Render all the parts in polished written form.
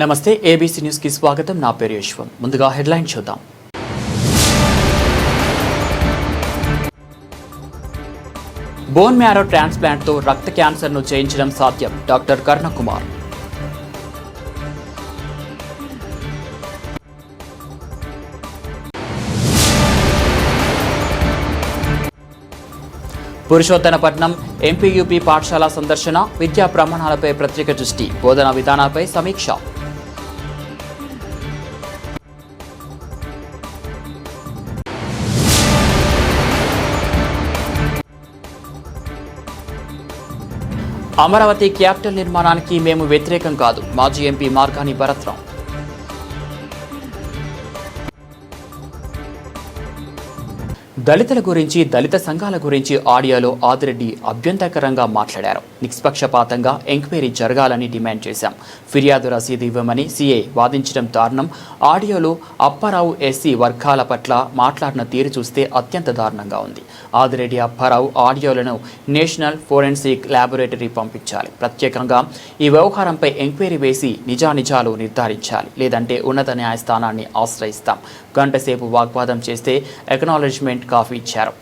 నమస్తే ABC news కి స్వాగతం. నా పేరు యశ్వంత్. ముందుగా హెడ్లైన్ చూద్దాం. బోన్ మ్యారో ట్రాన్స్ప్లాంట్ తో రక్త క్యాన్సర్ ను జయించడం సాధ్యం. డాక్టర్ కర్ణకుమార్. పురుషోత్తనపట్నం ఎంపీయూపీ పాఠశాల సందర్శన, విద్యా ప్రమాణాలపై ప్రత్యేక దృష్టి, బోధనా విధానాలపై సమీక్ష. అమరావతి క్యాపిటల్ నిర్మాణానికి మేము వ్యతిరేకం కాదు. మాజీ ఎంపీ మార్గాని భరత్రాం. దళితుల గురించి, దళిత సంఘాల గురించి ఆడియోలో ఆదిరెడ్డి అభ్యంతరకరంగా మాట్లాడారు. నిష్పక్షపాతంగా ఎంక్వైరీ జరగాలని డిమాండ్ చేశాం. ఫిర్యాదు రసీదు ఇవ్వమని సీఐ వాదించడం దారుణం. ఆడియోలో అప్పారావు ఎస్సీ వర్గాల పట్ల మాట్లాడిన తీరు చూస్తే అత్యంత దారుణంగా ఉంది. ఆదిరెడ్డి అప్పారావు ఆడియోలను నేషనల్ ఫోరెన్సిక్ ల్యాబొరేటరీ పంపించాలి. ప్రత్యేకంగా ఈ వ్యవహారంపై ఎంక్వైరీ వేసి నిజానిజాలు నిర్ధారించాలి. లేదంటే ఉన్నత న్యాయస్థానాన్ని ఆశ్రయిస్తాం. గంటసేపు వాగ్వాదం చేస్తే ఎక్నాలెడ్జ్మెంట్ కాఫీ ఇచ్చారు.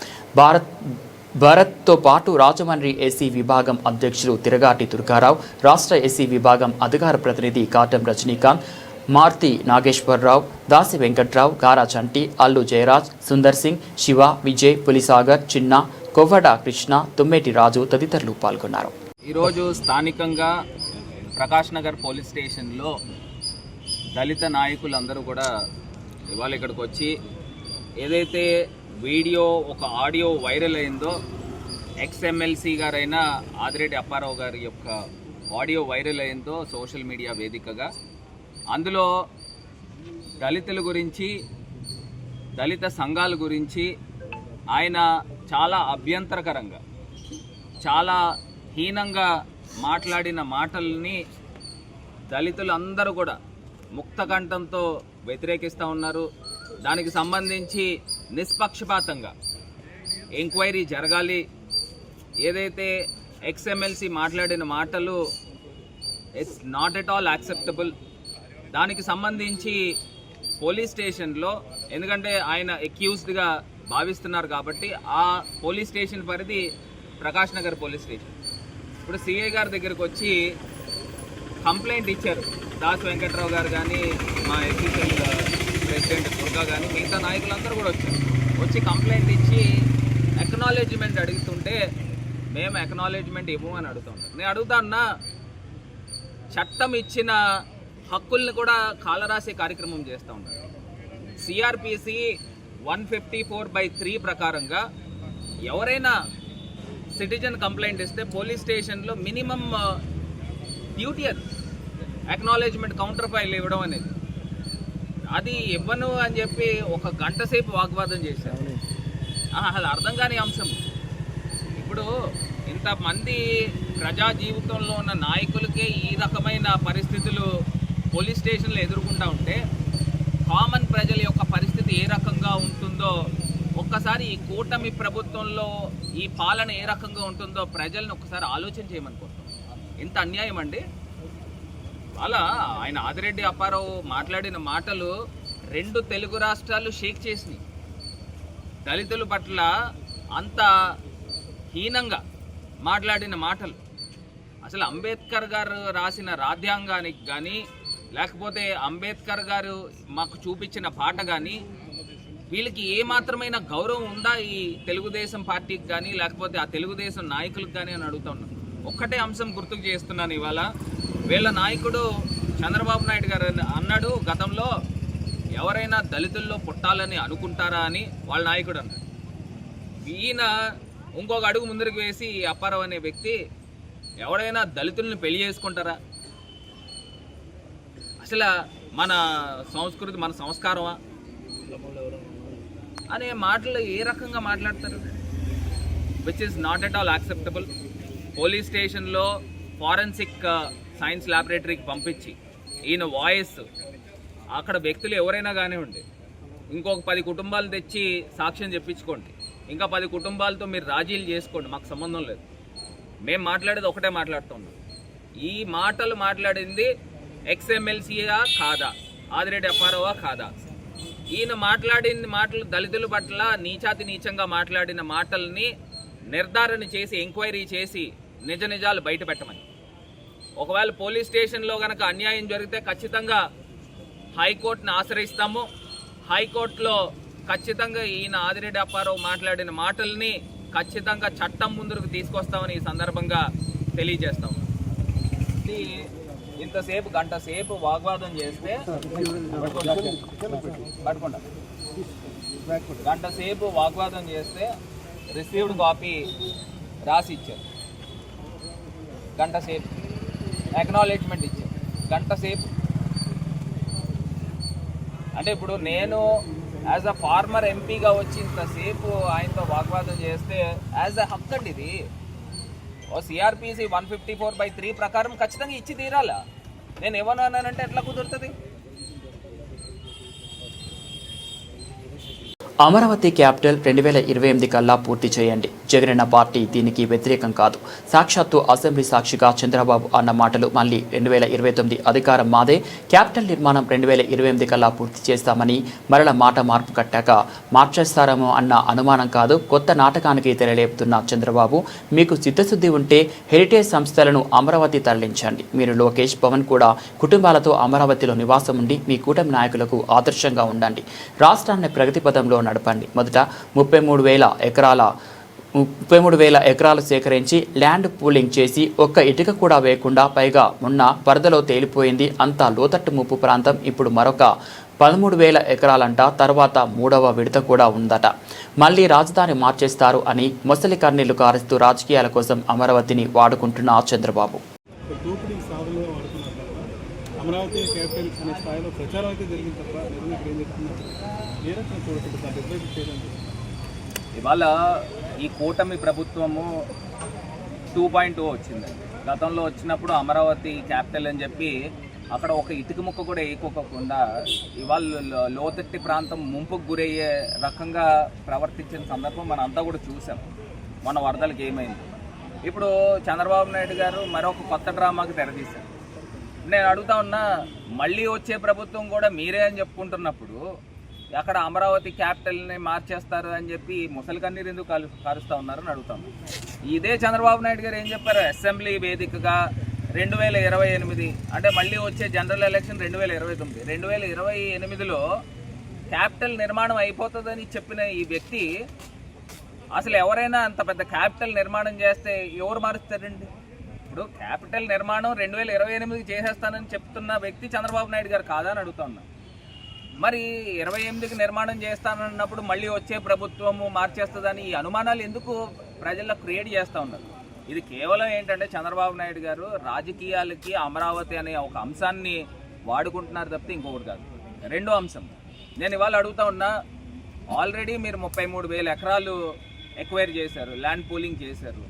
భరత్తో పాటు రాజమండ్రి ఎస్సీ విభాగం అధ్యక్షులు తిరగాటి దుర్గారావు, రాష్ట్ర ఎస్సీ విభాగం అధికార ప్రతినిధి కాటం రజనీకాంత్, మార్తి నాగేశ్వరరావు, దాసి వెంకట్రావు, గారా చంటి, అల్లు జయరాజ్, సుందర్ సింగ్, శివ, విజయ్, పులిసాగర్, చిన్న, కొవ్వడ కృష్ణ, తుమ్మేటి రాజు తదితరులు పాల్గొన్నారు. ఈరోజు స్థానికంగా ప్రకాష్ నగర్ పోలీస్ స్టేషన్లో దళిత నాయకులందరూ కూడా ఇవాళ ఇక్కడికి వచ్చి ఏదైతే వీడియో ఒక ఆడియో వైరల్ అయిందో, ఎక్స్ఎమ్మెల్సీ గారైన ఆదిరెడ్డి అప్పారావు గారి యొక్క ఆడియో వైరల్ అయిందో సోషల్ మీడియా వేదికగా, అందులో దళితుల గురించి, దళిత సంఘాల గురించి ఆయన చాలా అభ్యంతరకరంగా, చాలా హీనంగా మాట్లాడిన మాటల్ని దళితులందరూ కూడా ముక్తకంఠంతో వ్యతిరేకిస్తూ ఉన్నారు. దానికి సంబంధించి నిష్పక్షపాతంగా ఎంక్వైరీ జరగాలి. ఏదైతే ఎక్స్ఎమ్మెల్సీ మాట్లాడిన మాటలు it's not at all acceptable. దానికి సంబంధించి పోలీస్ స్టేషన్లో, ఎందుకంటే ఆయన అక్యూజ్డ్గా భావిస్తున్నారు కాబట్టి ఆ పోలీస్ స్టేషన్ పరిధి ప్రకాష్ నగర్ పోలీస్ స్టేషన్. ఇప్పుడు సిఐ గారి దగ్గరకు వచ్చి కంప్లైంట్ ఇచ్చారు. దాస్ వెంకట్రావు గారు కానీ, మా ఎస్సీసీఎల్ ప్రెసిడెంట్ దుర్గా కానీ, మిగతా నాయకులందరూ కూడా వచ్చి కంప్లైంట్ ఇచ్చి ఎక్నాలెడ్జ్మెంట్ అడుగుతుంటే మేము ఎక్నాలెడ్జ్మెంట్ ఇవ్వమని అడుగుతుంటాం. నేను అడుగుతాన్నా, చట్టం ఇచ్చిన హక్కుల్ని కూడా కాలరాసే కార్యక్రమం చేస్తూ ఉంటారు. సిఆర్పిసి 154/3 ప్రకారంగా ఎవరైనా సిటిజన్ కంప్లైంట్ ఇస్తే పోలీస్ స్టేషన్లో మినిమం డ్యూటీ అది ఎక్నాలెడ్జ్మెంట్ కౌంటర్ ఫైల్ ఇవ్వడం అనేది. అది ఇవ్వను అని చెప్పి ఒక గంట సేపు వాగ్వాదం చేశారు. అది అర్థం కాని అంశం. ఇప్పుడు ఇంతమంది ప్రజా జీవితంలో ఉన్న నాయకులకే ఈ రకమైన పరిస్థితులు పోలీస్ స్టేషన్లో ఎదుర్కొంటూ ఉంటే కామన్ ప్రజల యొక్క పరిస్థితి ఏ రకంగా ఉంటుందో ఒక్కసారి ఈ కూటమి ప్రభుత్వంలో ఈ పాలన ఏ రకంగా ఉంటుందో ప్రజలను ఒక్కసారి ఆలోచన చేయమనుకుంటున్నాం. ఇంత అన్యాయం అండి. అలా ఆయన ఆదిరెడ్డి అప్పారావు మాట్లాడిన మాటలు 2 తెలుగు రాష్ట్రాలు షేక్ చేసినాయి. దళితుల పట్ల అంత హీనంగా మాట్లాడిన మాటలు, అసలు అంబేద్కర్ గారు రాసిన రాజ్యాంగానికి కానీ, లేకపోతే అంబేద్కర్ గారు మాకు చూపించిన పాట కానీ, వీళ్ళకి ఏమాత్రమైన గౌరవం ఉందా ఈ తెలుగుదేశం పార్టీకి కానీ, లేకపోతే ఆ తెలుగుదేశం నాయకులకు కానీ అని అడుగుతున్నాను. ఒక్కటే అంశం గుర్తుకు చేస్తున్నాను. ఇవాళ వీళ్ళ నాయకుడు చంద్రబాబు నాయుడు గారు అన్నాడు, గతంలో ఎవరైనా దళితుల్లో పుట్టాలని అనుకుంటారా అని వాళ్ళ నాయకుడు అన్నాడు. ఈయన ఇంకొక అడుగు ముందరికి వేసి అప్పారావు అనే వ్యక్తి, ఎవరైనా దళితుల్ని పెళ్లి చేసుకుంటారా, అసలు మన సంస్కృతి, మన సంస్కారమా అనే మాటలు ఏ రకంగా మాట్లాడతారు? Which is not at all acceptable. Police స్టేషన్లో ఫారెన్సిక్ సైన్స్ ల్యాబొరేటరీకి పంపించి ఈయన వాయిస్, అక్కడ వ్యక్తులు ఎవరైనా కానివ్వండి, ఇంకొక 10 కుటుంబాలు తెచ్చి సాక్ష్యం చెప్పించుకోండి, ఇంకా 10 కుటుంబాలతో మీరు రాజీలు చేసుకోండి, మాకు సంబంధం లేదు. మేము మాట్లాడేది ఒకటే మాట్లాడుతున్నాం. ఈ మాటలు మాట్లాడింది ఎక్స్ఎమ్మెల్సీయా కాదా, ఆదిరెడ్డి అప్పారావా కాదా? ఈయన మాట్లాడిన మాటలు దళితుల పట్ల నీచంగా మాట్లాడిన మాటల్ని నిర్ధారణ చేసి ఎంక్వైరీ చేసి నిజాలు బయట పెట్టమని. ఒకవేళ పోలీస్ స్టేషన్లో కనుక అన్యాయం జరిగితే ఖచ్చితంగా హైకోర్టుని ఆశ్రయిస్తాము. హైకోర్టులో ఖచ్చితంగా ఈయన ఆదిరెడ్డి అప్పారావు మాట్లాడిన మాటల్ని ఖచ్చితంగా చట్టం ముందుకు తీసుకొస్తామని ఈ సందర్భంగా తెలియజేస్తాం. ఇంతసేపు గంట సేపు వాగ్వాదం చేస్తే గంట సేపు వాగ్వాదం చేస్తే రిసీవ్డ్ కాపీ రాసి ఇచ్చారు. గంట సేపు అక్నాలెడ్జ్మెంట్ ఇచ్చారు. గంట సేపు అంటే ఇప్పుడు నేను యాజ్ అ ఫార్మర్ ఎంపీగా వచ్చి ఇంతసేపు ఆయనతో వాగ్వాదం చేస్తే యాజ్ అ హక్కు అండి ఇది. ఓ సిఆర్పిసి 154/3 ప్రకారం ఖచ్చితంగా ఇచ్చి తీరాలా. నేను ఏమన్నానంటే ఎట్లా కుదురుతుంది? అమరావతి క్యాపిటల్ 2028 కల్లా పూర్తి చేయండి. జగనన్న పార్టీ దీనికి వ్యతిరేకం కాదు. సాక్షాత్తు అసెంబ్లీ సాక్షిగా చంద్రబాబు అన్న మాటలు మళ్ళీ 2029 అధికారం మాదే, క్యాపిటల్ నిర్మాణం 2028 కల్లా పూర్తి చేస్తామని మరల మాట మార్పు కట్టాక మార్చేస్తారేమో అన్న అనుమానం కాదు. కొత్త నాటకానికి తెరలేపుతున్న చంద్రబాబు, మీకు చిత్తశుద్ధి ఉంటే హెరిటేజ్ సంస్థలను అమరావతి తరలించండి. మీరు లోకేష్, పవన్ కూడా కుటుంబాలతో అమరావతిలో నివాసం ఉండి మీ కూటమి నాయకులకు ఆదర్శంగా ఉండండి. రాష్ట్రాన్ని ప్రగతి పదంలో నడపండి. మొదట 33,000 ఎకరాలు సేకరించి ల్యాండ్ పూలింగ్ చేసి ఒక్క ఇటుక కూడా వేయకుండా, పైగా మొన్న వరదలో తేలిపోయింది అంతా లోతట్టు ముప్పు ప్రాంతం. ఇప్పుడు మరొక 13,000 ఎకరాలంట. తర్వాత 3వ విడత కూడా ఉందట. మళ్ళీ రాజధాని మార్చేస్తారు అని మొసలి కన్నీళ్లు కారుస్తూ రాజకీయాల కోసం అమరావతిని వాడుకుంటున్న చంద్రబాబు. అమరావతి క్యాపిటల్ అనే స్థాయిలో ప్రచారం అయితే జరిగింది తప్ప నిజంగా ఏం చెప్తున్నారు? ఏ రకంగా చూడకుండా ఇవాళ ఈ కూటమి ప్రభుత్వము 2.0 వచ్చిందండి. గతంలో వచ్చినప్పుడు అమరావతి క్యాపిటల్ అని చెప్పి అక్కడ ఒక ఇటుక ముక్క కూడా వేయకోకుండా ఇవాళ లోతట్టి ప్రాంతం ముంపుకు గురయ్యే రకంగా ప్రవర్తించిన సందర్భం మనం అంతా కూడా చూసాం. మన వరదలకు ఏమైంది. ఇప్పుడు చంద్రబాబు నాయుడు గారు మరొక కొత్త డ్రామాకి తెరదీశారు. నేను అడుగుతా ఉన్నా, మళ్ళీ వచ్చే ప్రభుత్వం కూడా మీరే అని చెప్పుకుంటున్నప్పుడు అక్కడ అమరావతి క్యాపిటల్ని మార్చేస్తారు అని చెప్పి ముసలి కన్నీరు ఎందుకు కారుస్తూ ఉన్నారని అడుగుతాను. ఇదే చంద్రబాబు నాయుడు గారు ఏం చెప్పారు? అసెంబ్లీ వేదికగా 2028 అంటే మళ్ళీ వచ్చే జనరల్ ఎలక్షన్ 2029, 2028లో క్యాపిటల్ నిర్మాణం అయిపోతుందని చెప్పిన ఈ వ్యక్తి అసలు ఎవరైనా అంత పెద్ద క్యాపిటల్ నిర్మాణం చేస్తే ఎవరు మారుస్తారండి? ఇప్పుడు క్యాపిటల్ నిర్మాణం 2028 చేసేస్తానని చెప్తున్న వ్యక్తి చంద్రబాబు నాయుడు గారు కాదా అని అడుగుతా ఉన్నా. మరి 28కి నిర్మాణం చేస్తానన్నప్పుడు మళ్ళీ వచ్చే ప్రభుత్వము మార్చేస్తుందని ఈ అనుమానాలు ఎందుకు ప్రజల్లో క్రియేట్ చేస్తూ ఉన్నారు? ఇది కేవలం ఏంటంటే చంద్రబాబు నాయుడు గారు రాజకీయాలకి అమరావతి అనే ఒక అంశాన్ని వాడుకుంటున్నారు తప్పితే ఇంకొకటి కాదు. రెండో అంశం నేను ఇవాళ అడుగుతా ఉన్నా, ఆల్రెడీ మీరు 33,000 ఎకరాలు ఎక్వైర్ చేశారు, ల్యాండ్ పూలింగ్ చేశారు.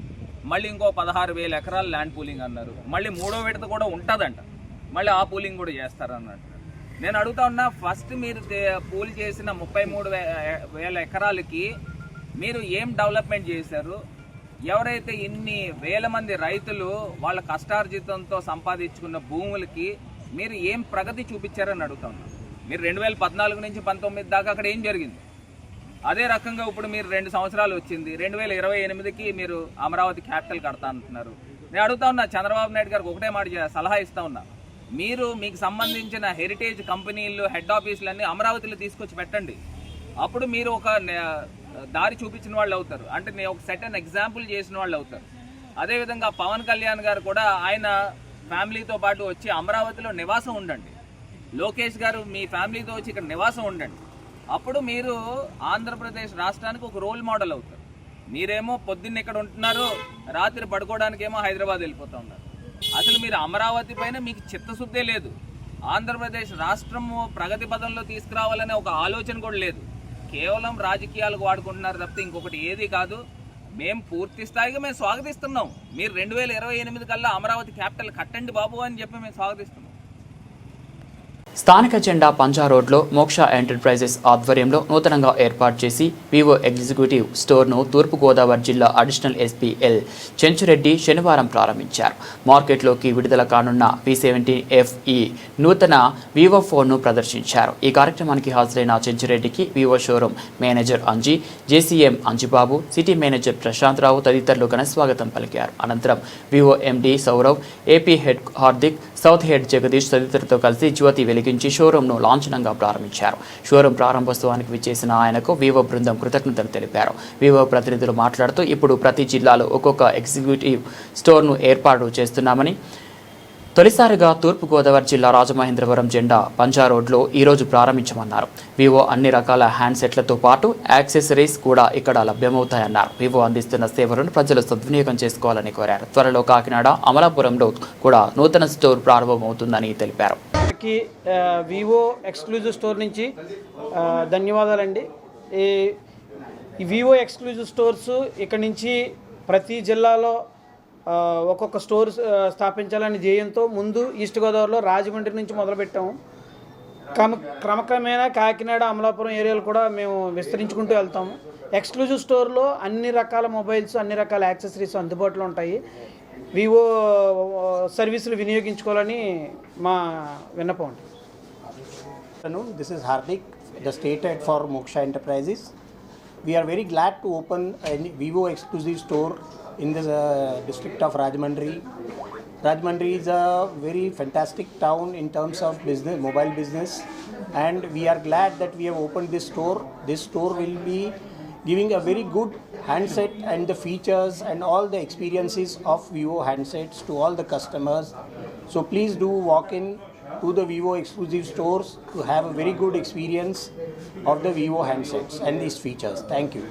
మళ్ళీ ఇంకో 16,000 ఎకరాలు ల్యాండ్ పూలింగ్ అన్నారు. మళ్ళీ 3వ విడత కూడా ఉంటుందంట. మళ్ళీ ఆ పూలింగ్ కూడా చేస్తారన్నట్టు నేను అడుగుతా ఉన్నా. ఫస్ట్ మీరు పూల్ చేసిన 33,000 ఎకరాలకి మీరు ఏం డెవలప్మెంట్ చేశారు? ఎవరైతే ఇన్ని వేల మంది రైతులు వాళ్ళ కష్టార్జితంతో సంపాదించుకున్న భూములకి మీరు ఏం ప్రగతి చూపించారని అడుగుతా ఉన్నా. మీరు 2014 నుంచి 19 దాకా అక్కడ ఏం జరిగింది? అదే రకంగా ఇప్పుడు మీరు 2 సంవత్సరాలు వచ్చింది, 2028కి మీరు అమరావతి క్యాపిటల్ కడతా అంటున్నారు. నేను అడుగుతా ఉన్నా చంద్రబాబు నాయుడు గారికి ఒకటే మాట సలహా ఇస్తా ఉన్నా, మీరు మీకు సంబంధించిన హెరిటేజ్ కంపెనీలు హెడ్ ఆఫీసులన్నీ అమరావతిలో తీసుకొచ్చి పెట్టండి. అప్పుడు మీరు ఒక దారి చూపించిన వాళ్ళు అవుతారు, అంటే నేను ఒక సెటన్ ఎగ్జాంపుల్ చేసిన వాళ్ళు అవుతారు. అదేవిధంగా పవన్ కళ్యాణ్ గారు కూడా ఆయన ఫ్యామిలీతో పాటు వచ్చి అమరావతిలో నివాసం ఉండండి. లోకేష్ గారు మీ ఫ్యామిలీతో వచ్చి ఇక్కడ నివాసం ఉండండి. అప్పుడు మీరు ఆంధ్రప్రదేశ్ రాష్ట్రానికి ఒక రోల్ మోడల్ అవుతారు. మీరేమో పొద్దున్న ఇక్కడ ఉంటున్నారు, రాత్రి పడుకోవడానికేమో హైదరాబాద్ వెళ్ళిపోతూ ఉన్నారు. అసలు మీరు అమరావతి పైన మీకు చిత్తశుద్ధే లేదు. ఆంధ్రప్రదేశ్ రాష్ట్రము ప్రగతి పదంలో తీసుకురావాలనే ఒక ఆలోచన కూడా లేదు. కేవలం రాజకీయాలకు వాడుకుంటున్నారు తప్పితే ఇంకొకటి ఏది కాదు. మేము పూర్తి స్థాయిగా మేము స్వాగతిస్తున్నాం. మీరు 2028 కల్లా అమరావతి క్యాపిటల్ కట్టండి బాబు అని చెప్పి మేము స్వాగతిస్తున్నాం. స్థానిక జెండా పంజా రోడ్లో మోక్ష ఎంటర్ప్రైజెస్ ఆధ్వర్యంలో నూతనంగా ఏర్పాటు చేసి వివో ఎగ్జిక్యూటివ్ స్టోర్ను తూర్పుగోదావరి జిల్లా అడిషనల్ ఎస్పీ ఎల్ చెంచురెడ్డి శనివారం ప్రారంభించారు. మార్కెట్లోకి విడుదల కానున్న V70FE నూతన వివో ఫోన్ను ప్రదర్శించారు. ఈ కార్యక్రమానికి హాజరైన చెంచురెడ్డికి Vivo showroom manager Anji, JCM Anjibabu, city manager Prashanth Rao తదితరులు ఘన స్వాగతం పలికారు. అనంతరం Vivo MD Sourav, AP head Hardik, south head Jagadish తదితరులతో కలిసి జ్యోతి వెలిగించి షోరూంను లాంఛనంగా ప్రారంభించారు. షోరూం ప్రారంభోత్సవానికి విచ్చేసిన ఆయనకు వివో బృందం కృతజ్ఞతలు తెలిపారు. వివో ప్రతినిధులు మాట్లాడుతూ ఇప్పుడు ప్రతి జిల్లాలో ఒక్కొక్క ఎగ్జిక్యూటివ్ స్టోర్ను ఏర్పాటు చేస్తున్నామని, తొలిసారిగా తూర్పుగోదావరి జిల్లా రాజమహేంద్రవరం జెండా పంజా రోడ్లో ఈరోజు ప్రారంభించమన్నారు. వివో అన్ని రకాల హ్యాండ్సెట్లతో పాటు యాక్సెసరీస్ కూడా ఇక్కడ లభ్యమవుతాయన్నారు. వివో అందిస్తున్న సేవలను ప్రజలు సద్వినియోగం చేసుకోవాలని కోరారు. త్వరలో కాకినాడ, అమలాపురంలో కూడా నూతన స్టోర్ ప్రారంభమవుతుందని తెలిపారు. వివో ఎక్స్క్లూజివ్ స్టోర్ నుంచి ధన్యవాదాలండి. ఈ వివో ఎక్స్క్లూజివ్ స్టోర్స్ ఇక్కడ నుంచి ప్రతి జిల్లాలో ఒక్కొక్క స్టోర్ స్థాపించాలని ధ్యేయంతో ముందు ఈస్ట్ గోదావరిలో రాజమండ్రి నుంచి మొదలుపెట్టాము. క్రమక్రమేణా కాకినాడ, అమలాపురం ఏరియాలు కూడా మేము విస్తరించుకుంటూ వెళ్తాము. ఎక్స్క్లూజివ్ స్టోర్లో అన్ని రకాల మొబైల్స్, అన్ని రకాల యాక్సెసరీస్ అందుబాటులో ఉంటాయి. వివో సర్వీసులు వినియోగించుకోవాలని మా విన్నపం. This is Hardik, the state head for Moksha Enterprises. We are very glad to open a Vivo exclusive store in the district of Rajahmundry. Rajahmundry is a very fantastic town in terms of business, mobile business, and we are glad that we have opened this store. This store will be giving a very good handset and the features and all the experiences of Vivo handsets to all the customers. So please do walk in to the Vivo exclusive stores to have a very good experience of the Vivo handsets and these features. Thank you.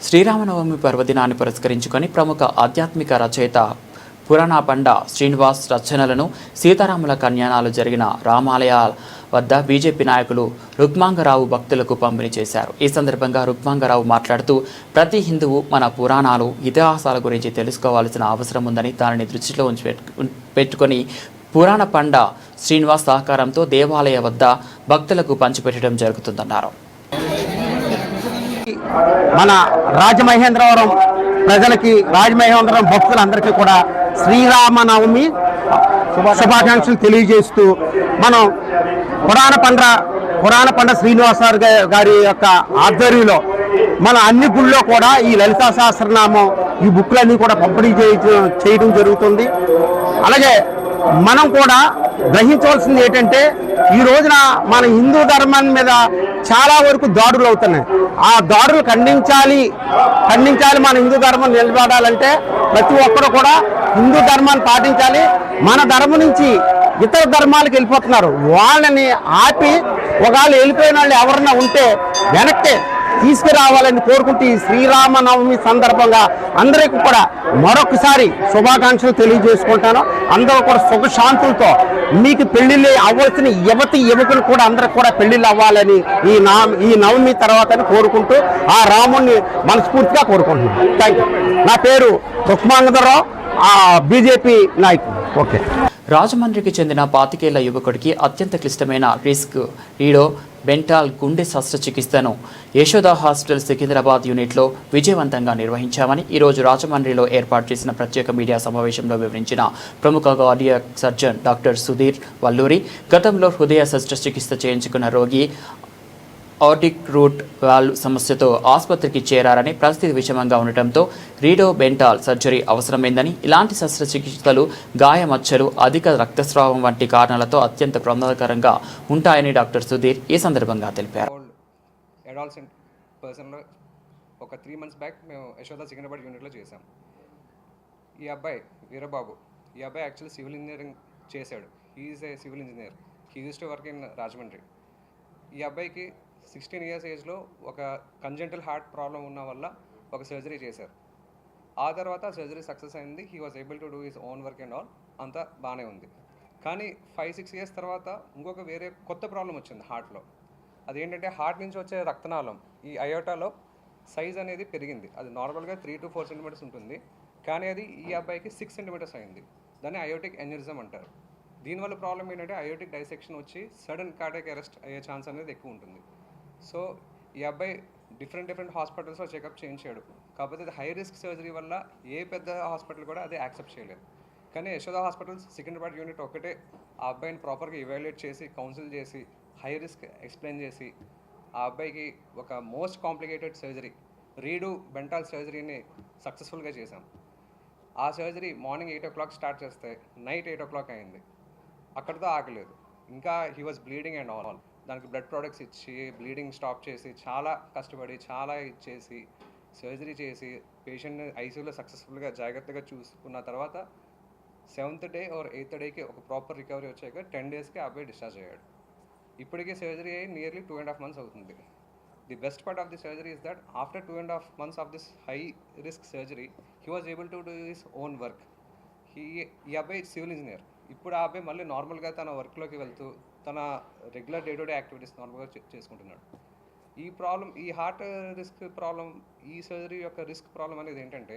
Sri Rama Navami పర్వదినాన్ని పురస్కరించుకొని ప్రముఖ ఆధ్యాత్మిక రచయిత పురాణపండ శ్రీనివాస్ రచనలను సీతారాముల కళ్యాణాలు జరిగిన రామాలయాల వద్ద BJP నాయకులు రుక్మాంగరావు భక్తులకు పంపిణీ చేశారు. ఈ సందర్భంగా రుక్మాంగరావు మాట్లాడుతూ ప్రతి హిందువు మన పురాణాలు, ఇతిహాసాల గురించి తెలుసుకోవాల్సిన అవసరం ఉందని, దానిని దృష్టిలో పెట్టుకొని పురాణపండ శ్రీనివాస్ సహకారంతో దేవాలయ వద్ద భక్తులకు పంచిపెట్టడం జరుగుతుందన్నారు. మన రాజమహేంద్రవరం ప్రజలకి, రాజమహేంద్రవరం భక్తులందరికీ కూడా శ్రీరామనవమి శుభాకాంక్షలు తెలియజేస్తూ మనం పురాణపండ శ్రీనివాస గారి యొక్క ఆధ్వర్యంలో మన అన్ని గుళ్ళో కూడా ఈ లలితా సహస్రనామం, ఈ బుక్లన్నీ కూడా పంపిణీ చేయడం జరుగుతుంది. అలాగే మనం కూడా గ్రహించవలసింది ఏంటంటే, ఈ రోజున మన హిందూ ధర్మం మీద చాలా వరకు దాడులు అవుతున్నాయి. ఆ దాడులు ఖండించాలి. మన హిందూ ధర్మం నిలబడాలంటే ప్రతి ఒక్కరు కూడా హిందూ ధర్మాన్ని పాటించాలి. మన ధర్మం నుంచి ఇతర ధర్మాలకు వెళ్ళిపోతున్నారు. వాళ్ళని ఆపి ఒకవేళ వెళ్ళిపోయిన వాళ్ళు ఎవరన్నా ఉంటే వెనక్కి తీసుకురావాలని కోరుకుంటూ ఈ శ్రీరామనవమి సందర్భంగా అందరికీ కూడా మరొకసారి శుభాకాంక్షలు తెలియజేసుకుంటాను. అందరూ కూడా సుఖశాంతులతో మీకు పెళ్లిళ్ళు అవ్వాల్సిన యువకులు కూడా అందరికి కూడా పెళ్లిళ్ళు అవ్వాలని ఈ నవమి తర్వాత కోరుకుంటూ ఆ రాముణ్ణి మనస్ఫూర్తిగా కోరుకుంటున్నాను. Thank you. నా పేరు రుక్మాంగరావు, బీజేపీ నాయకుడు. ఓకే. రాజమండ్రికి చెందిన 25 ఏళ్ల యువకుడికి అత్యంత క్లిష్టమైన రిస్క్ రీడో బెంటాల్ గుండె శస్త్రచికిత్సను యశోద హాస్పిటల్ సికింద్రాబాద్ యూనిట్లో విజయవంతంగా నిర్వహించామని ఈరోజు రాజమండ్రిలో ఏర్పాటు చేసిన ప్రత్యేక మీడియా సమావేశంలో వివరించిన ప్రముఖ cardiac surgeon doctor Sudheer Valluri, గతంలో హృదయ శస్త్రచికిత్స చేయించుకున్న రోగి ఆర్టిక్ రూట్ వాల్వ్ సమస్యతో ఆసుపత్రికి చేరారని, పరిస్థితి విషమంగా ఉండటంతో రీడో బెంటాల్ సర్జరీ అవసరమైందని, ఇలాంటి శస్త్రచికిత్సలు గాయమచ్చలు, అధిక రక్తస్రావం వంటి కారణాలతో అత్యంత ప్రమాదకరంగా ఉంటాయని డాక్టర్ సుధీర్ ఈ సందర్భంగా తెలిపారు. అడాల్సెంట్ పర్సన్లో ఒక 3 months బ్యాక్ మేము యశోద సికింద్రాబాద్ యూనిట్లో చేసాం. ఈ అబ్బాయి వీరబాబు, ఈ అబ్బాయి యాక్చువల్లీ సివిల్ ఇంజనీరింగ్ చేశాడు. He is a civil engineer. He used to work in Rajahmundry. ఈ అబ్బాయికి 16 years ఏజ్లో ఒక కంజెంటల్ హార్ట్ ప్రాబ్లం ఉన్న వల్ల ఒక సర్జరీ చేశారు. ఆ తర్వాత సర్జరీ సక్సెస్ అయింది. He was able to do his own work and all, అంతా బాగానే ఉంది. కానీ 5-6 years తర్వాత ఇంకొక వేరే కొత్త ప్రాబ్లం వచ్చింది హార్ట్లో. అదేంటంటే హార్ట్ నుంచి వచ్చే రక్తనాళం, ఈ అయోటాలో సైజ్ అనేది పెరిగింది. అది నార్మల్గా 3 to 4 centimeters ఉంటుంది, కానీ అది ఈ అబ్బాయికి 6 centimeters అయింది. దాన్ని అయోటిక్ ఎన్యూరిజం అంటారు. దీనివల్ల ప్రాబ్లం ఏంటంటే అయోటిక్ డైసెక్షన్ వచ్చి సడన్ కార్డియాక్ అరెస్ట్ అయ్యే ఛాన్స్ అనేది ఎక్కువ ఉంటుంది. సో ఈ అబ్బాయి డిఫరెంట్ హాస్పిటల్స్లో చెకప్ చేయించాడు. కాకపోతే అది హై రిస్క్ సర్జరీ వల్ల ఏ పెద్ద హాస్పిటల్ కూడా అది యాక్సెప్ట్ చేయలేదు. కానీ యశోద హాస్పిటల్స్ సికింద్రాబాద్ యూనిట్ ఒకటే ఆ అబ్బాయిని ప్రాపర్గా ఇవాల్యుయేట్ చేసి కౌన్సిల్ చేసి హై రిస్క్ ఎక్స్ప్లెయిన్ చేసి ఆ అబ్బాయికి ఒక మోస్ట్ కాంప్లికేటెడ్ సర్జరీ రీడు బెంటాల్ సర్జరీని సక్సెస్ఫుల్గా చేశాం. ఆ సర్జరీ మార్నింగ్ 8 o'clock స్టార్ట్ చేస్తే నైట్ 8 o'clock అయింది. అక్కడితో ఆగలేదు, ఇంకా he was bleeding and all. దానికి బ్లడ్ ప్రొడక్ట్స్ ఇచ్చి బ్లీడింగ్ స్టాప్ చేసి చాలా కష్టపడి చాలా ఇచ్చేసి సర్జరీ చేసి పేషెంట్ని ఐసీయూలో సక్సెస్ఫుల్గా జాగ్రత్తగా చూసుకున్న తర్వాత 7th day or 8th dayకి ఒక ప్రాపర్ రికవరీ వచ్చాక 10 daysకి అబ్బాయి డిశ్చార్జ్ అయ్యాడు. ఇప్పటికే సర్జరీ అయ్యి నియర్లీ 2.5 months అవుతుంది. The best part of the surgery is that after 2.5 months of this high risk surgery he was able to do his own work. ఈ అబ్బాయి civil engineer. ఇప్పుడు ఆ అబ్బాయి మళ్ళీ నార్మల్గా తన వర్క్లోకి వెళ్తూ తన regular day to day activities నార్మల్గా చేసుకుంటున్నాడు. ఈ ప్రాబ్లం, ఈ హార్ట్ రిస్క్ ప్రాబ్లం, ఈ సర్జరీ యొక్క రిస్క్ ప్రాబ్లం అనేది ఏంటంటే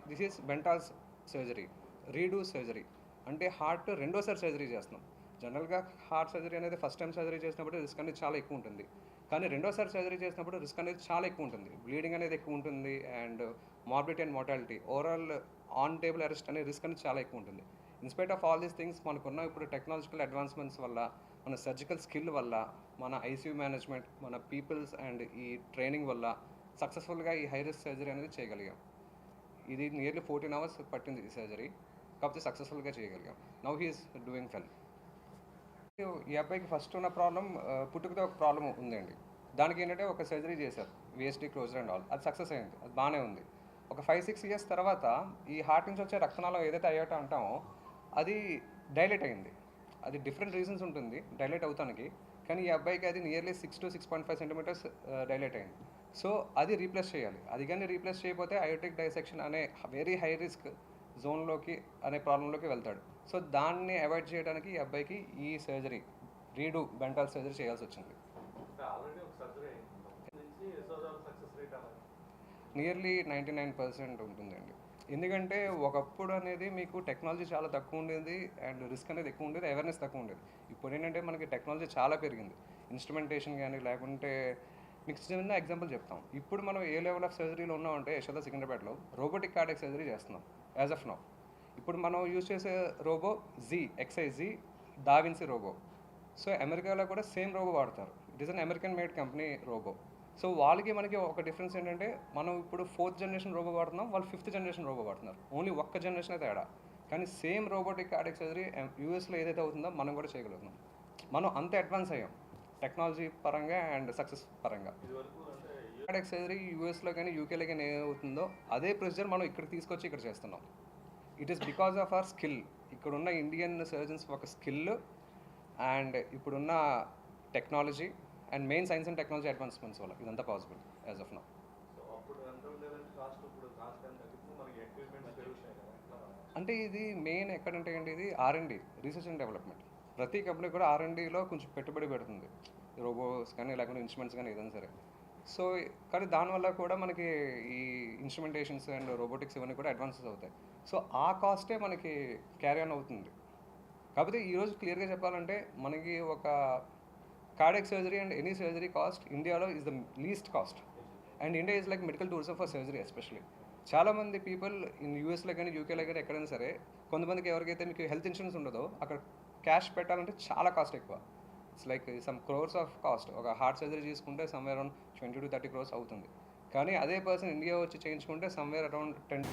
this is Bentall's surgery, redo surgery. అంటే హార్ట్ రెండోసారి సర్జరీ చేస్తున్నాం. జనరల్గా హార్ట్ సర్జరీ అనేది ఫస్ట్ టైం సర్జరీ చేసినప్పుడు రిస్క్ అనేది చాలా ఎక్కువ ఉంటుంది. కానీ రెండోసారి సర్జరీ చేసినప్పుడు రిస్క్ అనేది చాలా ఎక్కువ ఉంటుంది. బ్లీడింగ్ అనేది ఎక్కువ ఉంటుంది and morbidity and mortality, overall on table arrest అనే రిస్క్ అనేది చాలా ఎక్కువ ఉంటుంది. Inspite of all these things మనకున్న ఇప్పుడు టెక్నాలజికల్ అడ్వాన్స్మెంట్స్ వల్ల, మన సర్జికల్ స్కిల్ వల్ల, మన ఐసీయూ మేనేజ్మెంట్, మన పీపుల్స్ అండ్ ఈ ట్రైనింగ్ వల్ల సక్సెస్ఫుల్గా ఈ హై రిస్క్ సర్జరీ అనేది చేయగలిగాం. ఇది నియర్లీ 14 hours పట్టింది ఈ సర్జరీ, కాకపోతే సక్సెస్ఫుల్గా చేయగలిగాం. Now he is doing well. ఈ అబ్బాయికి ఫస్ట్ ఉన్న ప్రాబ్లం పుట్టుకతో ఒక ప్రాబ్లం ఉందండి. దానికి ఏంటంటే ఒక సర్జరీ చేశారు, విఎస్డి క్లోజర్ అండ్ ఆల్. అది సక్సెస్ అయింది, అది బాగానే ఉంది. ఒక 5-6 years తర్వాత ఈ హార్ట్ నుంచి వచ్చే రక్తనాళం ఏదైతే అయ్యాటో అంటామో అది డైలేట్ అయింది. అది డిఫరెంట్ రీజన్స్ ఉంటుంది డైలేట్ అవుతానికి. కానీ ఈ అబ్బాయికి అది నియర్లీ 6 to 6.5 centimeters డైలేట్ అయింది. సో అది రీప్లేస్ చేయాలి. అది కానీ రీప్లేస్ చేయకపోతే అయోటిక్ డైసెక్షన్ అనే వెరీ హై రిస్క్ జోన్లోకి అనే ప్రాబ్లంలోకి వెళ్తాడు. సో దాన్ని అవాయిడ్ చేయడానికి ఈ అబ్బాయికి ఈ సర్జరీ, రీడు బెంటాల్ సర్జరీ చేయాల్సి వచ్చింది. నియర్లీ 99% ఉంటుందండి. ఎందుకంటే ఒకప్పుడు అనేది మీకు టెక్నాలజీ చాలా తక్కువ ఉండేది అండ్ రిస్క్ అనేది ఎక్కువ ఉండేది, అవేర్నెస్ తక్కువ ఉండేది. ఇప్పుడు ఏంటంటే మనకి టెక్నాలజీ చాలా పెరిగింది. ఇన్స్ట్రుమెంటేషన్ కానీ లేకుంటే మీకు చిన్న ఎగ్జాంపుల్ చెప్తాం. ఇప్పుడు మనం ఏ లెవెల్ ఆఫ్ సర్జరీలో ఉన్నామంటే యశోద సికింద్రాబాద్లో రోబోటిక్ కార్డియాక్ సర్జరీ చేస్తున్నాం యాజ్ ఆఫ్ నౌ. ఇప్పుడు మనం యూజ్ చేసే robo XIZ da Vinci robo. So అమెరికాలో కూడా సేమ్ రోబో వాడతారు. It is an American made company robo. So వాళ్ళకి మనకి ఒక డిఫరెన్స్ ఏంటంటే మనం ఇప్పుడు 4th generation రోబో వాడుతున్నాం, వాళ్ళు 5th generation రోబో వాడుతున్నారు. ఓన్లీ ఒక్క జనరేషన్ అయితే తేడా. కానీ సేమ్ రోబోటిక్ కార్డియాక్ సర్జరీ యూఎస్లో ఏదైతే అవుతుందో మనం కూడా చేయగలుగుతున్నాం. మనం అంత అడ్వాన్స్ అయ్యాం టెక్నాలజీ పరంగా అండ్ సక్సెస్ పరంగా. కార్డియాక్ సర్జరీ యూఎస్లో కానీ యూకేలో కానీ ఏమవుతుందో అదే ప్రొసీజర్ మనం ఇక్కడ తీసుకొచ్చి ఇక్కడ చేస్తున్నాం. It is because of our skill. ఇక్కడున్న ఇండియన్ సర్జన్స్ ఒక స్కిల్ అండ్ ఇప్పుడున్న technology and main science and technology advancements వల్ల ఇదంతా పాసిబుల్ యాజ్ ఆఫ్ నౌ. అంటే ఇది మెయిన్ ఎక్కడంటే ఏంటి, ఇది R&D, రీసెర్చ్ అండ్ డెవలప్మెంట్. ప్రతి కంపెనీ కూడా R&Dలో కొంచెం పెట్టుబడి పెడుతుంది, రోబోస్ కానీ లేకుంటే ఇన్స్ట్రుమెంట్స్ కానీ ఏదైనా సరే. సో కానీ దానివల్ల కూడా మనకి ఈ ఇన్స్ట్రుమెంటేషన్స్ అండ్ రోబోటిక్స్ ఇవన్నీ కూడా అడ్వాన్సెస్ అవుతాయి. సో ఆ కాస్టే మనకి క్యారీ ఆన్ అవుతుంది. కాకపోతే ఈరోజు క్లియర్గా చెప్పాలంటే మనకి ఒక cardiac surgery and any surgery cost ఇండియాలో is the least cost. And India is like medical tourism for surgery especially. చాలామంది పీపుల్ ఇన్ యూఎస్లో కానీ యూకేలో కానీ ఎక్కడైనా సరే కొంతమందికి ఎవరికైతే మీకు హెల్త్ ఇన్సూరెన్స్ ఉండదో అక్కడ క్యాష్ పెట్టాలంటే చాలా కాస్ట్ ఎక్కువ. It's like some crores of cost. ఒక హార్ట్ సర్జరీ చేసుకుంటే సమ్వేర్ అరౌండ్ 20 to 30 crores అవుతుంది. కానీ అదే పర్సన్ ఇండియా వచ్చి చేయించుకుంటే సమ్వేర్ అరౌండ్ 10.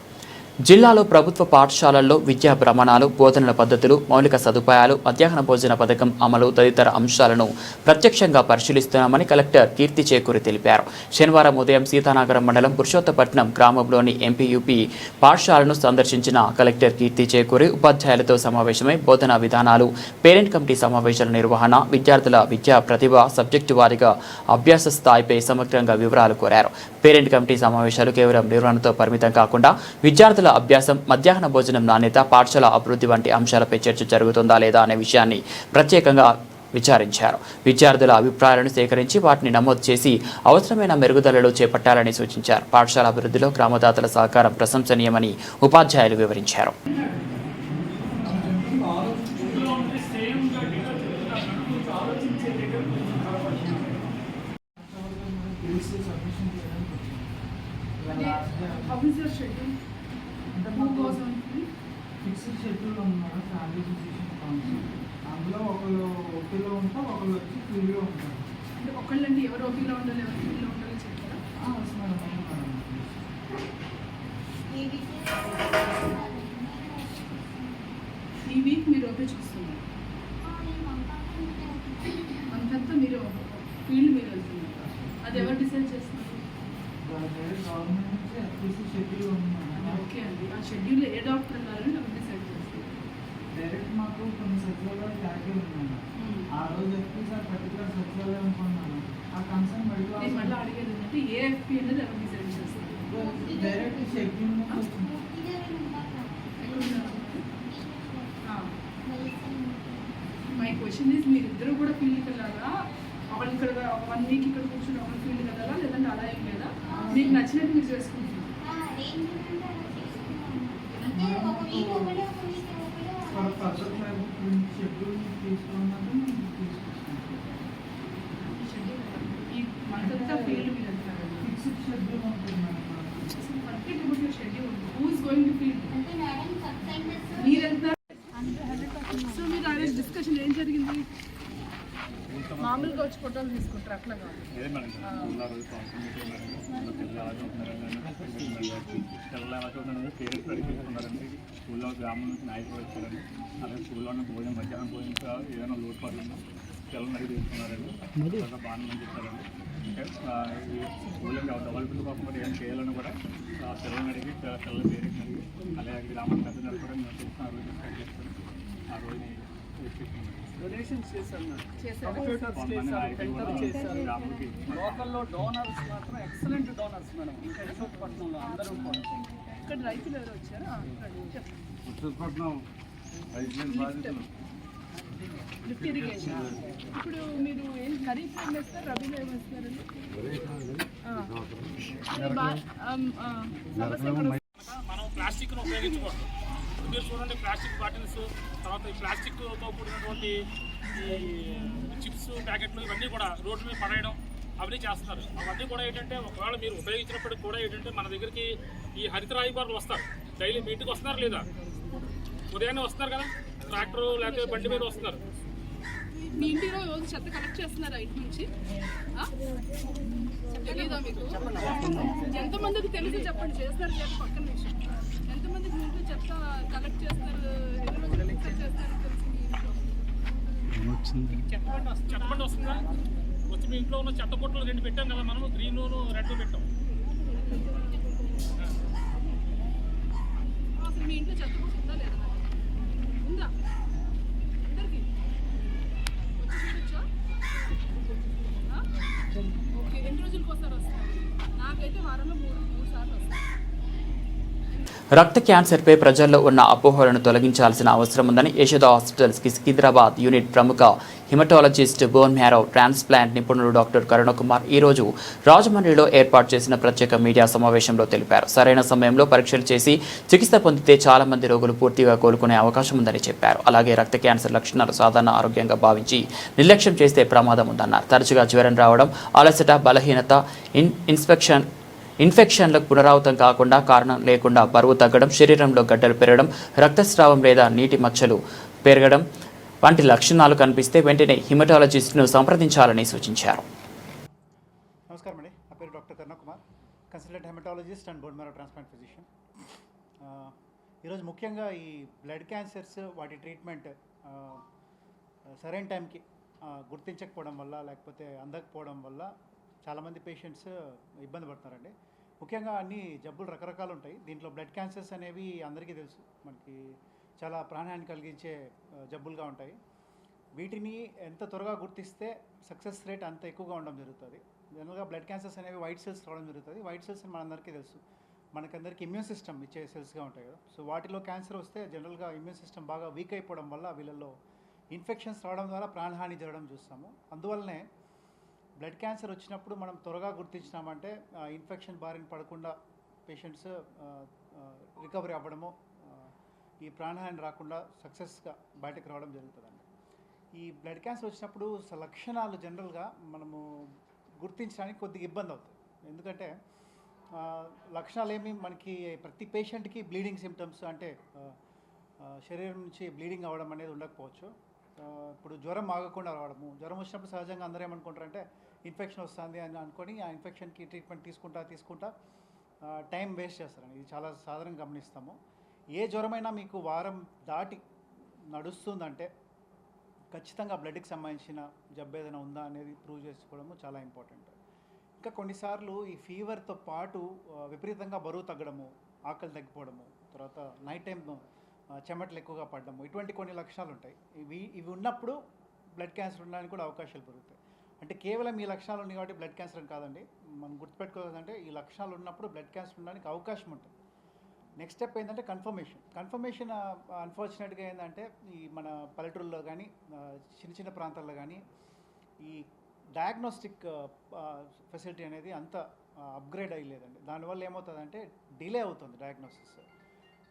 జిల్లాలో ప్రభుత్వ పాఠశాలల్లో విద్యా ప్రమాణాలు, బోధనల పద్ధతులు, మౌలిక సదుపాయాలు, మధ్యాహ్న భోజన పథకం అమలు తదితర అంశాలను ప్రత్యక్షంగా పరిశీలిస్తున్నామని కలెక్టర్ కీర్తి చేకూరి తెలిపారు. శనివారం ఉదయం సీతానగరం మండలం పురుషోత్తపట్నం గ్రామంలోని ఎంపీయూపీ పాఠశాలను సందర్శించిన కలెక్టర్ కీర్తి చేకూరి ఉపాధ్యాయులతో సమావేశమై బోధనా విధానాలు, పేరెంట్ కమిటీ సమావేశాల నిర్వహణ, విద్యార్థుల విద్యా ప్రతిభ, సబ్జెక్టు వారీగా అభ్యాస స్థాయిపై సమగ్రంగా వివరాలు కోరారు. పేరెంట్ కమిటీ సమావేశాలు కేవలం నిర్వహణతో పరిమితం కాకుండా విద్యార్థుల అభ్యాసం, మధ్యాహ్న భోజనం నాణ్యత, పాఠశాల అభివృద్ధి వంటి అంశాలపై చర్చ జరుగుతుందా లేదా అనే విషయాన్ని ప్రత్యేకంగా విచారించారు. విద్యార్థుల అభిప్రాయాలను సేకరించి వాటిని నమోదు చేసి అవసరమైన మెరుగుదలలు చేపట్టాలని సూచించారు. పాఠశాల అభివృద్ధిలో గ్రామదాతల సహకారం ప్రశంసనీయమని ఉపాధ్యాయులు వివరించారు. ఫిక్స్డ్ షెడ్యూల్ ఉన్నారు ఫ్యామిలీ ఫిజిషియన్ కౌన్సిల్. అందులో ఒకళ్ళు ఓపీలో ఉంటాం, ఒకళ్ళు వచ్చి ఫీల్డ్లో ఉంటారు. అంటే ఒకళ్ళండి ఎవరు ఓపీలో ఉండాలి, ఎవరు ఫీల్డ్లో ఉండాలి చెప్తారా? ఈ వీక్ మీరు ఓపీ చూస్తున్నారు, అంతంతా మీరు ఫీల్డ్ మీరు వెళ్తున్నారు. అది ఎవరు డిసైడ్ చేస్తున్నారు? గవర్నమెంట్ నుంచి ఎఫ్టీసీ షెడ్యూల్ ఉన్నారు. ఓకే అండి, ఆ షెడ్యూల్ ఏ డాక్టర్ ఉన్నారని ఎవరు డిసైడ్ చేస్తారు? డైరెక్ట్ మాకు కొన్ని సచివాలయాలు ట్యాగే ఉన్నాయి. ఆ రోజు ఎఫ్టీసీ ఆ పర్టికులర్ సచివాలయం అనుకున్నాను. ఆ కన్సర్న్ నేను మళ్ళీ అడిగేది ఏంటంటే ఏ ఎఫ్పీ అనేది ఎవరు డిసైడ్ చేస్తారు? Direct schedule my question is మీరిద్దరూ కూడా ఫీల్డ్కి వెళ్ళాలా? ఒకళ్ళు ఇక్కడ 1 వీక్ ఇక్కడ కూర్చుని ఒకళ్ళు ఫీల్డ్కి వెళ్ళాలా, లేదంటే అలా ఏం లేదా? మీకు నచ్చినట్టు మీరు చేసుకుంటున్నారు. ఫర్దర్ షెడ్యూల్ తీసుకున్నట్టు ఈ మంత్ అంతా ఫీల్డ్ మీరు వెళ్తారు. ఫిక్స్డ్ షెడ్యూల్ ఉంటుంది madam. Forget about your schedule. Who is going to field? మీరు వెళ్తారు. సో మీరు ఆ రోజు డిస్కషన్ ఏం జరిగింది? మామూలుగా వచ్చి ఫోటోలు తీసుకుంటారు, అట్లా కాదు. స్కూల్లో గ్రామం నుంచి నాయకులు వచ్చారండి. అలాగే స్కూల్లోనే భోజనం మధ్యాహ్నం భోజనం ఏదైనా లోటుపాట్లు ఉన్నా పిల్లలు అడిగి తీసుకున్నారండి. బాగానే చెప్పారండి. స్కూల్లో డబల్ బిల్లు కాకుండా ఏం చేయాలని కూడా పిల్లల్ని అడిగి పిల్లల పేరెంట్స్ అడిగి అలాగే గ్రామాల పెద్దలు కూడా మేము తెలిసిన ఆ రోజు డిస్కస్ చేస్తాను. ఆ రోజు డొనేషన్స్ చేశారు, గ్రామాలకి లోకల్లో డోనర్స్ మాత్రం ఎక్సలెంట్ డోనర్స్ మేడం. ఇంకా విశాఖపట్నంలో అందరూ ఇక్కడ రైతులు ఎవరు వచ్చారా? Visakhapatnam lift irrigation. ఇప్పుడు మీరు ఏం ఖరీఫ్ ఏం వేస్తారు, రబీలో ఏం వేస్తారండి? మనం ప్లాస్టిక్ను ఉపయోగించకూడదు. మీరు చూడండి, ప్లాస్టిక్ బాటిల్స్, తర్వాత ఈ ప్లాస్టిక్తో కూడినటువంటి ఈ చిప్స్ ప్యాకెట్లు ఇవన్నీ కూడా రోడ్డు మీద పడేయడం అవన్నీ చేస్తున్నారు. అవన్నీ కూడా ఏంటంటే ఒకవేళ మీరు ఉపయోగించినప్పటికి కూడా ఏంటంటే మన దగ్గరికి ఈ హరిత రాయబారులు వస్తారు. డైలీ మీ ఇంటికి వస్తున్నారు లేదా? ఉదయాన్నే వస్తున్నారు కదా, ట్రాక్టర్ లేకపోతే బండి మీద వస్తున్నారు. మీ ఇంటిలో రోజు చెత్త కలెక్ట్ చేస్తున్నారా ఇంటి నుంచి? తెలీదా మీకు? ఎంతమందికి తెలిసి చెప్పండి. చేస్తారు చేత పక్కన విషయం. ఎంతమందికి మీ ఇంట్లో చెత్త కలెక్ట్ చేస్తారు, ఎన్ని రోజులు చేస్తారు తెలిసి మీ ఇంట్లో? చెత్తబండి వస్తుందా? వచ్చి మీ ఇంట్లో ఉన్న చెత్త కొట్లు 2 పెట్టాం కదా, మనం గ్రీన్ రెడ్ పెట్టాం. అసలు మీ ఇంట్లో చెత్త కొట్టు ఉందా లేదా? ఉందా? అందరికి వచ్చి చూడొచ్చా? ఓకే, ఎన్ని రోజులకి ఒకసారి వస్తారు? నాకైతే వారంలో 3 సార్లు వస్తాను. రక్త క్యాన్సర్పై ప్రజల్లో ఉన్న అపోహలను తొలగించాల్సిన అవసరం ఉందని యశోద హాస్పిటల్స్కి సికింద్రాబాద్ యూనిట్ ప్రముఖ హిమటాలజిస్ట్, బోన్ మ్యారో ట్రాన్స్ప్లాంట్ నిపుణులు డాక్టర్ కరుణకుమార్ ఈరోజు రాజమండ్రిలో ఏర్పాటు చేసిన ప్రత్యేక మీడియా సమావేశంలో తెలిపారు. సరైన సమయంలో పరీక్షలు చేసి చికిత్స పొందితే చాలా మంది రోగులు పూర్తిగా కోలుకునే అవకాశం ఉందని చెప్పారు. అలాగే రక్త క్యాన్సర్ లక్షణాలు సాధారణ ఆరోగ్యంగా భావించి నిర్లక్ష్యం చేస్తే ప్రమాదం ఉందన్నారు. తరచుగా జ్వరం రావడం, అలసట, బలహీనత, ఇన్ఫెక్షన్లకు పునరావృతం కాకుండా కారణం లేకుండా బరువు తగ్గడం, శరీరంలో గడ్డలు పెరగడం, రక్తస్రావం లేదా నీటి మచ్చలు పెరగడం వంటి లక్షణాలు కనిపిస్తే వెంటనే హిమటాలజిస్ట్ను సంప్రదించాలని సూచించారు. నమస్కారం అండి, నా పేరు doctor Karunakumar, consultant haematologist and bone marrow transplant physician. ఈరోజు ముఖ్యంగా ఈ బ్లడ్ క్యాన్సర్స్ వాటి ట్రీట్మెంట్ సరైన టైంకి గుర్తించకపోవడం వల్ల లేకపోతే అందకపోవడం వల్ల చాలామంది పేషెంట్స్ ఇబ్బంది పడుతున్నారండి. ముఖ్యంగా అన్ని జబ్బులు రకరకాలు ఉంటాయి. దీంట్లో బ్లడ్ క్యాన్సర్స్ అనేవి అందరికీ తెలుసు, మనకి చాలా ప్రాణహాని కలిగించే జబ్బులుగా ఉంటాయి. వీటిని ఎంత త్వరగా గుర్తిస్తే సక్సెస్ రేట్ అంత ఎక్కువగా ఉండడం జరుగుతుంది. జనరల్గా బ్లడ్ క్యాన్సర్స్ అనేవి వైట్ సెల్స్ రావడం జరుగుతుంది. వైట్ సెల్స్ మనందరికీ తెలుసు, మనకందరికీ ఇమ్యూన్ సిస్టమ్ ఇచ్చే సెల్స్గా ఉంటాయి కదా. సో వాటిలో క్యాన్సర్ వస్తే జనరల్గా ఇమ్యూన్ సిస్టమ్ బాగా వీక్ అయిపోవడం వల్ల వీళ్ళల్లో ఇన్ఫెక్షన్స్ రావడం ద్వారా ప్రాణహాని జరగడం చూస్తాము. అందువల్లనే బ్లడ్ క్యాన్సర్ వచ్చినప్పుడు మనం త్వరగా గుర్తించినామంటే ఇన్ఫెక్షన్ బారిన పడకుండా పేషెంట్స్ రికవరీ అవ్వడము ఈ ప్రాణహాని రాకుండా సక్సెస్గా బయటకు రావడం జరుగుతుందండి. ఈ బ్లడ్ క్యాన్సర్ వచ్చినప్పుడు లక్షణాలు జనరల్గా మనము గుర్తించడానికి కొద్దిగా ఇబ్బంది అవుతుంది. ఎందుకంటే లక్షణాలు ఏమి మనకి ప్రతి పేషెంట్కి బ్లీడింగ్ సిమ్టమ్స్ అంటే శరీరం నుంచి బ్లీడింగ్ అవ్వడం అనేది ఉండకపోవచ్చు. ఇప్పుడు జ్వరం ఆగకుండా రావడము, జ్వరం వచ్చినప్పుడు సహజంగా అందరూ ఏమనుకుంటారంటే ఇన్ఫెక్షన్ వస్తుంది అని అనుకొని ఆ ఇన్ఫెక్షన్కి ట్రీట్మెంట్ తీసుకుంటా టైం వేస్ట్ చేస్తారండి. ఇది చాలా సాధారణంగా గమనిస్తాము. ఏ జ్వరమైనా మీకు వారం దాటి నడుస్తుందంటే ఖచ్చితంగా బ్లడ్కి సంబంధించిన జబ్బు ఏదైనా ఉందా అనేది ప్రూవ్ చేసుకోవడము చాలా ఇంపార్టెంట్. ఇంకా కొన్నిసార్లు ఈ ఫీవర్తో పాటు విపరీతంగా బరువు తగ్గడము, ఆకలి తగ్గిపోవడము, తర్వాత నైట్ టైం చెమటలు ఎక్కువగా పడడము, ఇటువంటి కొన్ని లక్షణాలు ఉంటాయి. ఇవి ఉన్నప్పుడు బ్లడ్ క్యాన్సర్ ఉండడానికి కూడా అవకాశాలు పెరుగుతాయి. అంటే కేవలం ఈ లక్షణాలు ఉన్నాయి కాబట్టి బ్లడ్ క్యాన్సర్ అని కాదండి. మనం గుర్తుపెట్టుకోవాలంటే ఈ లక్షణాలు ఉన్నప్పుడు బ్లడ్ క్యాన్సర్ ఉండడానికి అవకాశం ఉంటుంది. నెక్స్ట్ స్టెప్ ఏంటంటే కన్ఫర్మేషన్ అన్ఫార్చునేట్గా ఏంటంటే ఈ మన పల్లెటూరులో కానీ చిన్న ప్రాంతాల్లో కానీ ఈ డయాగ్నోస్టిక్ ఫెసిలిటీ అనేది అంత అప్గ్రేడ్ అయ్యలేదండి. దానివల్ల ఏమవుతుందంటే డిలే అవుతుంది డయాగ్నోసిస్.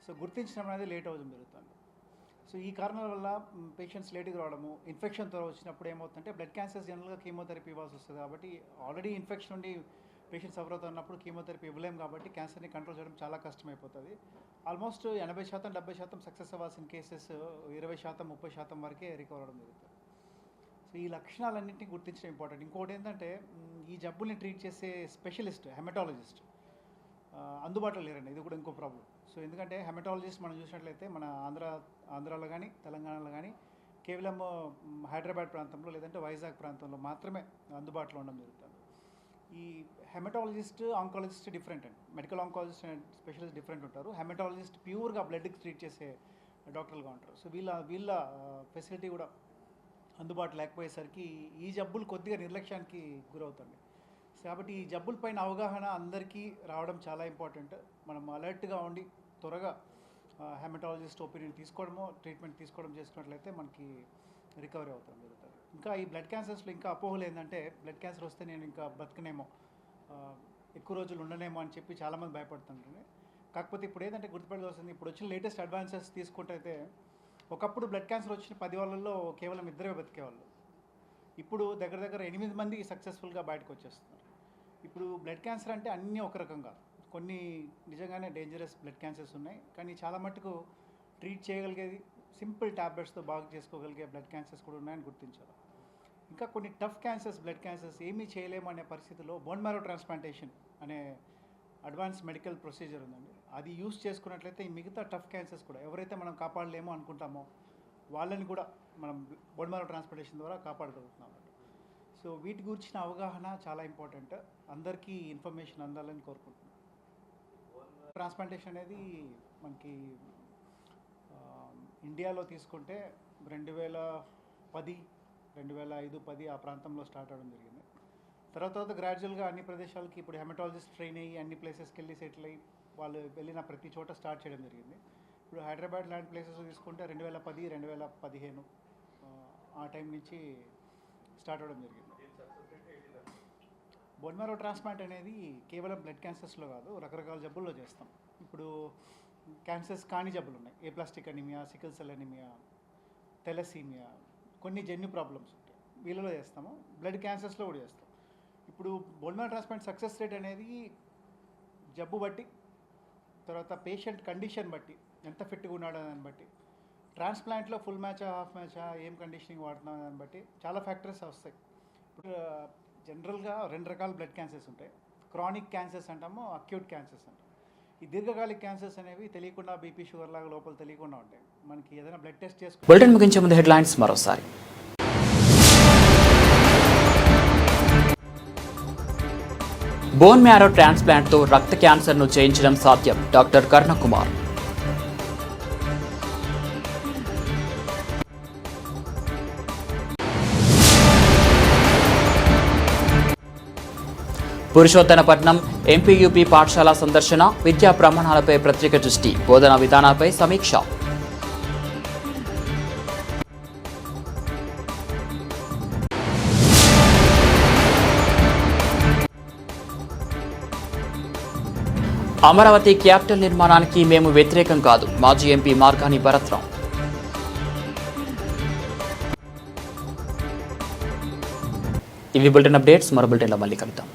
సో గుర్తించడం అనేది లేట్ అవుతుంది జరుగుతుంది. సో ఈ కారణాల వల్ల పేషెంట్స్ లేట్గా రావడము, ఇన్ఫెక్షన్తో వచ్చినప్పుడు ఏమవుతుందంటే బ్లడ్ క్యాన్సర్స్ జనరల్గా కీమోథెరపీ ఇవ్వాల్సి వస్తుంది. కాబట్టి ఆల్రెడీ ఇన్ఫెక్షన్ ఉండి పేషెంట్స్ సఫర్ అవుతున్నప్పుడు కీమోథెరపీ ఇవ్వలేము కాబట్టి క్యాన్సర్ని కంట్రోల్ చేయడం చాలా కష్టమైపోతుంది. ఆల్మోస్ట్ 80% 70% సక్సెస్ అవ్వాల్సిన కేసెస్ 20% 30% వరకే రికవర్ అవ్వడం జరుగుతుంది. సో ఈ లక్షణాలన్నింటినీ గుర్తించడం ఇంపార్టెంట్. ఇంకోటి ఏంటంటే ఈ జబ్బుల్ని ట్రీట్ చేసే స్పెషలిస్ట్ హెమటాలజిస్ట్ అందుబాటులో లేరండి. ఇది కూడా ఇంకో ప్రాబ్లం. సో ఎందుకంటే హెమటాలజిస్ట్ మనం చూసినట్లయితే మన ఆంధ్రాలో కానీ తెలంగాణలో కానీ కేవలం హైదరాబాద్ ప్రాంతంలో లేదంటే వైజాగ్ ప్రాంతంలో మాత్రమే అందుబాటులో ఉండడం జరుగుతుంది. ఈ హెమటాలజిస్ట్ ఆంకాలజిస్ట్ డిఫరెంట్ అండి. Medical oncologist and specialist different ఉంటారు. హెమటాలజిస్ట్ ప్యూర్గా బ్లడ్కి ట్రీట్ చేసే డాక్టర్లుగా ఉంటారు. సో వీళ్ళ ఫెసిలిటీ కూడా అందుబాటు లేకపోయేసరికి ఈ జబ్బులు కొద్దిగా నిర్లక్ష్యానికి గురవుతుంది. కాబట్టి ఈ జబ్బులపైన అవగాహన అందరికీ రావడం చాలా ఇంపార్టెంట్. మనం అలర్ట్గా ఉండి త్వరగా హెమటాలజిస్ట్ ఒపీనియన్ తీసుకోవడమో ట్రీట్మెంట్ తీసుకోవడం చేసుకున్నట్లయితే మనకి రికవరీ అవుతాం జరుగుతుంది. ఇంకా ఈ బ్లడ్ క్యాన్సర్స్లో ఇంకా అపోహలు ఏంటంటే బ్లడ్ క్యాన్సర్ వస్తే నేను ఇంకా బతకనేమో, ఎక్కువ రోజులు ఉండనేమో అని చెప్పి చాలామంది భయపడుతుంటారు. కాకపోతే ఇప్పుడు ఏంటంటే గుర్తుపెట్టుకోవాల్సింది, ఇప్పుడు వచ్చిన లేటెస్ట్ అడ్వాన్సెస్ తీసుకుంటే ఒకప్పుడు బ్లడ్ క్యాన్సర్ వచ్చిన 10 వాళ్ళల్లో కేవలం 2 బతికేవాళ్ళు. ఇప్పుడు దగ్గర 8 మంది సక్సెస్ఫుల్గా బయటకు వచ్చేస్తున్నారు. ఇప్పుడు బ్లడ్ క్యాన్సర్ అంటే అన్నీ ఒక రకంగా, కొన్ని నిజంగానే డేంజరస్ బ్లడ్ క్యాన్సర్స్ ఉన్నాయి. కానీ చాలా మటుకు ట్రీట్ చేయగలిగేది సింపుల్ ట్యాబ్లెట్స్తో బాగు చేసుకోగలిగే బ్లడ్ క్యాన్సర్స్ కూడా ఉన్నాయని గుర్తించాలి. ఇంకా కొన్ని టఫ్ క్యాన్సర్స్, బ్లడ్ క్యాన్సర్స్ ఏమీ చేయలేము అనే పరిస్థితిలో బోన్ మ్యారో ట్రాన్స్ప్లాంటేషన్ అనే అడ్వాన్స్ మెడికల్ ప్రొసీజర్ ఉందండి. అది యూస్ చేసుకున్నట్లయితే ఈ మిగతా టఫ్ క్యాన్సర్స్ కూడా ఎవరైతే మనం కాపాడలేమో అనుకుంటామో వాళ్ళని కూడా మనం బోన్ మ్యారో ట్రాన్స్ప్లాంటేషన్ ద్వారా కాపాడగలుగుతున్నాం. సో వీటి గురించిన అవగాహన చాలా ఇంపార్టెంట్. అందరికీ ఇన్ఫర్మేషన్ అందాలని కోరుకుంటున్నాం. ట్రాన్స్ప్లాంటేషన్ అనేది మనకి ఇండియాలో తీసుకుంటే 2010, 2005-10 ఆ ప్రాంతంలో స్టార్ట్ అవ్వడం జరిగింది. తర్వాత గ్రాడ్యువల్గా అన్ని ప్రదేశాలకి ఇప్పుడు హెమటాలజిస్ట్ ట్రైన్ అయ్యి అన్ని ప్లేసెస్కి వెళ్ళి సెటిల్ అయ్యి వాళ్ళు వెళ్ళిన ప్రతి చోట స్టార్ట్ చేయడం జరిగింది. ఇప్పుడు హైదరాబాద్ లాంటి ప్లేసెస్ తీసుకుంటే 2010, 2015 ఆ టైం నుంచి స్టార్ట్ అవ్వడం జరిగింది. బోన్ మ్యారో ట్రాన్స్ప్లాంట్ అనేది కేవలం బ్లడ్ క్యాన్సర్స్లో కాదు, రకరకాల జబ్బుల్లో చేస్తాం. ఇప్పుడు క్యాన్సర్స్ కాని జబ్బులు ఉన్నాయి, ఏప్లాస్టిక్ అనీమియా, సికిల్ సెల్ అనీమియా, తెలసీమియా, కొన్ని జన్యు ప్రాబ్లమ్స్ ఉంటాయి, వీళ్ళలో చేస్తాము. బ్లడ్ క్యాన్సర్స్లో కూడా చేస్తాం. ఇప్పుడు bone marrow transplant success rate అనేది జబ్బు బట్టి, తర్వాత పేషెంట్ కండిషన్ బట్టి, ఎంత ఫిట్గా ఉన్నాడో దాన్ని బట్టి, ట్రాన్స్ప్లాంట్లో ఫుల్ మ్యాచా హాఫ్ మ్యాచా, ఏం కండిషనింగ్ వాడుతున్నాం దాన్ని బట్టి చాలా ఫ్యాక్టర్స్ వస్తాయి. ఇప్పుడు జనరల్గా 2 రకాల బ్లడ్ క్యాన్సర్స్ ఉంటాయి. క్రానిక్ క్యాన్సర్స్ అంటాము, అక్యూట్ క్యాన్సర్స్ అంటాము. ఈ దీర్ఘకాలిక క్యాన్సర్స్ అనేవి తెలియకుండా బీపీ షుగర్ లాగా లోపల తెలియకుండా ఉంటాయి. మనకి ఏదైనా బ్లడ్ టెస్ట్ చేసుకుంటే. బులెటిన్ ముగించే ముందు హెడ్లైన్స్ మరోసారి. బోన్ మ్యారో ట్రాన్స్ప్లాంట్తో రక్త క్యాన్సర్ను జయించడం సాధ్యం, డాక్టర్ కర్ణకుమార్. పురుషోత్తనపట్నం ఎంపీయూపీ పాఠశాల సందర్శన, విద్యా ప్రమాణాలపై ప్రత్యేక దృష్టి, బోధనా విధానాలపై సమీక్ష. అమరావతి క్యాపిటల్ నిర్మాణానికి మేము వ్యతిరేకం కాదు, మాజీ ఎంపీ మార్గాని భరత్రాం. ఇవి బులెటిన్ అప్డేట్స్. మరో బులెటిన్లో మళ్ళీ కలుద్దాం.